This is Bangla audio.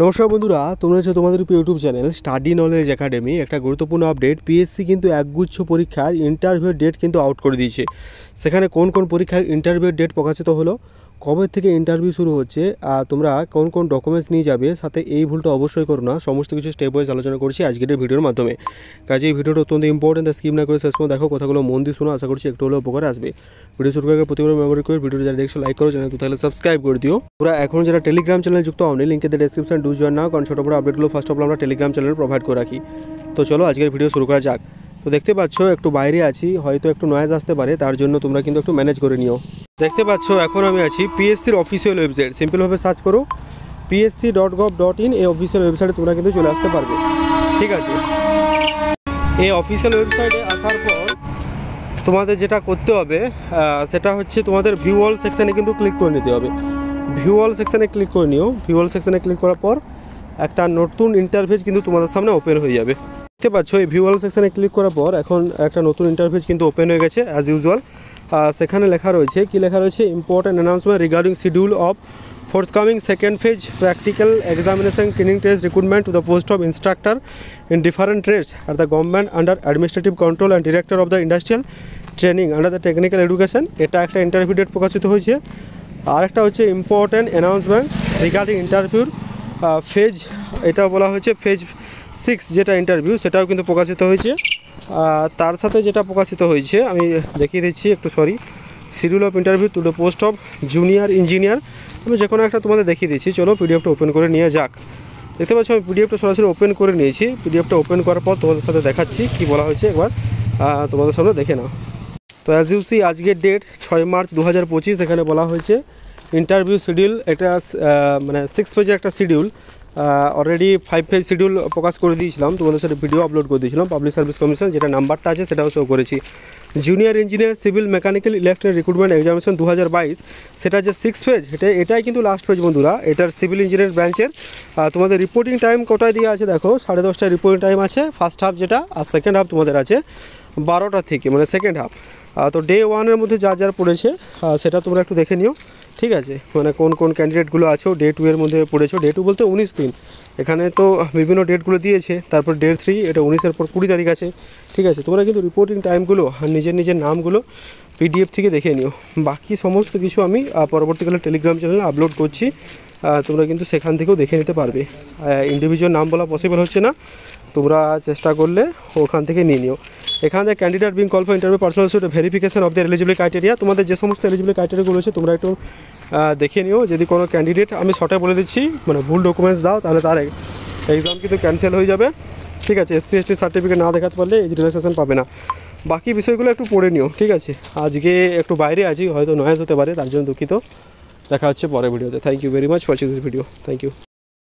নমস্কার বন্ধুরা, তোমরা হচ্ছে তোমাদের YouTube channel study knowledge academy. একটা গুরুত্বপূর্ণ আপডেট, পিএসসি কিন্তু একগুচ্ছ পরীক্ষার ইন্টারভিউর ডেট কিন্তু আউট করে দিয়েছে। সেখানে কোন কোন পরীক্ষার ইন্টারভিউর ডেট প্রকাশিত হলো, কবে থেকে ইন্টারভিউ শুরু হচ্ছে, তোমরা কোন কোন ডকুমেন্টস নিয়ে যাবে, সাথে এই ভুলটা অবশ্যই করো না। সমস্ত কিছু স্টেপ ওয়াইজ আলোচনা করছি আজকের ভিডিওর মাধ্যমে। কাজে এই ভিডিওটা অত্যন্ত ইম্পর্টেন্ট, স্কিপ না করে শেষ পর্যন্ত দেখো, কথাগুলো মন দিয়ে শোনো। আশা করছি একটু হলেও উপকার আসবে। ভিডিও শুরু করার প্রতিবার মেমোরি করে ভিডিওটা যারা দেখছো লাইক করো, চ্যানেল তাহলে সাবস্ক্রাইব করে দিও। তোমরা এখন যারা টেলিগ্রাম চ্যানেলে যুক্ত হওনি, লিঙ্কে ডেসক্রিপশন ডু জয়েন নাও, কারণ ছোটো বড় আপডেটগুলো ফার্স্ট অফ অল আমরা টেলিগ্রাম চ্যানেলে প্রোভাইড করে রাখি। তো চলো আজকের ভিডিও শুরু করা যাক। তো দেখতে পাচ্ছ একটু বাইরে আছি, হয়তো একটু নয়েজ আসতে পারে, তার জন্য তোমরা কিন্তু একটু ম্যানেজ করে নিও। দেখতে পাচ্ছ এখন আমি আছি পিএসসির অফিসিয়াল ওয়েবসাইট। সিম্পলভাবে সার্চ করো psc.gov.in, এই অফিসিয়াল ওয়েবসাইটে তোমরা কিন্তু চলে আসতে পারবে। ঠিক আছে, এই অফিসিয়াল ওয়েবসাইটে আসার পর তোমাদের যেটা করতে হবে সেটা হচ্ছে তোমাদের ভিউ অল সেকশানে কিন্তু ক্লিক করে নিতে হবে। ভিউ অল সেকশানে ক্লিক করে নিও। ভিউ অল সেকশানে ক্লিক করার পর একটা নতুন ইন্টারফেস কিন্তু তোমাদের সামনে ওপেন হয়ে যাবে। দেখতে পাচ্ছ এই ভিউ অল সেকশানে ক্লিক করার পর এখন একটা নতুন ইন্টারফেস কিন্তু ওপেন হয়ে গেছে অ্যাজ ইউজুয়াল। সেখানে লেখা রয়েছে, কি লেখা রয়েছে, important announcement regarding schedule of forthcoming second phase practical examination training test recruitment to the post of instructor in different trades at the government under administrative control and director of the industrial training under the technical education। এটা একটা ইন্টারভিউ ডেট প্রকাশিত হয়েছে। আর একটা হচ্ছে ইম্পর্টেন্ট অ্যানাউন্সমেন্ট রিগার্ডিং ইন্টারভিউর ফেজ, এটা বলা হয়েছে ফেজ 6 যেটা ইন্টারভিউ, সেটাও কিন্তু প্রকাশিত হয়েছে। তার সাথে যেটা প্রকাশিত হয়েছে আমি দেখিয়ে দিচ্ছি একটু, sorry, schedule of interview to the post of junior engineer. আমি যে কোনো একটা তোমাদের দেখিয়ে দিচ্ছি। চলো পিডিএফটা ওপেন করে নিয়ে যাক। দেখতে পাচ্ছ আমি পিডিএফটা সরাসরি ওপেন করে নিয়েছি। পিডিএফটা ওপেন করার পর তোমাদের সাথে দেখাচ্ছি কি বলা হয়েছে, একবার তোমাদের সামনে দেখে নাও। তো অ্যাজ ইউ সি আজকের ডেট 6 মার্চ 2025। এখানে বলা হয়েছে ইন্টারভিউ শিডিউল, এটা মানে 6 পেজের একটা শিডিউল। অলরেডি 5 পেজ শিডিউল প্রকাশ করে দিয়েছিলাম, তোমাদের সাথে ভিডিও আপলোড করে দিয়েছিলাম। পাবলিক সার্ভিস কমিশন যেটা নাম্বারটা আছে সেটাও শো করেছি। Junior engineer civil mechanical electric recruitment examination 2022, সেটা যে 6 পেজ, এটাই কিন্তু লাস্ট পেজ বন্ধুরা। এটার সিভিল ইঞ্জিনিয়ার ব্রাঞ্চের তোমাদের রিপোর্টিং টাইম কোটায় দিয়ে আছে, দেখো 10:30টায় রিপোর্টিং টাইম আছে ফার্স্ট হাফ যেটা, আর সেকেন্ড হাফ তোমাদের আছে 12টা থেকে, মানে সেকেন্ড হাফ। তো ডে 1-এর মধ্যে যা পড়েছে সেটা তোমরা একটু দেখে নিও। ঠিক আছে, মানে কোন কোন ক্যান্ডিডেটগুলো আছো ডে 2-এর মধ্যে পড়েছো। ডে 2 বলতে 19 দিন, এখানে তো বিভিন্ন ডেটগুলো দিয়েছে। তারপর ডে 3 এটা 19-এর পর 20 তারিখ আছে। ঠিক আছে, তোমরা কিন্তু রিপোর্টিং টাইমগুলো আর নিজের নামগুলো পিডিএফ থেকে দেখে নিও। বাকি সমস্ত কিছু আমি পরবর্তীকালে টেলিগ্রাম চ্যানেলে আপলোড করছি, তোমরা কিন্তু সেখান থেকেও দেখে নিতে পারবে। ইন্ডিভিজুয়াল নাম বলা পসিবল হচ্ছে না, তোমরা চেষ্টা করলে ওখান থেকে নিয়ে নিও। এখানে candidate being call for interview personal should verification of the eligibility criteria, তোমাদের যে সমস্ত এলিজিবিলিটি ক্রাইটেরিয়াগুলো আছে তোমরা একটু দেখে নিও। যদি কোনো ক্যান্ডিডেট, আমি শর্টে বলে দিচ্ছি, মানে ভুল ডকুমেন্টস দাও তাহলে তার এক্সাম কিন্তু ক্যান্সেল হয়ে যাবে। ঠিক আছে, SC ST সার্টিফিকেট না দেখাতে পারলে এই রিল্যাক্সেশন পাবে না। বাকি বিষয়গুলো একটু পড়ে নিও। ঠিক আছে, আজকে একটু বাইরে আছি, হয়তো নয়েজ হতে পারে, তার জন্য দুঃখিত। দেখা হচ্ছে পরের ভিডিওতে। Thank you very much for this video. Thank you.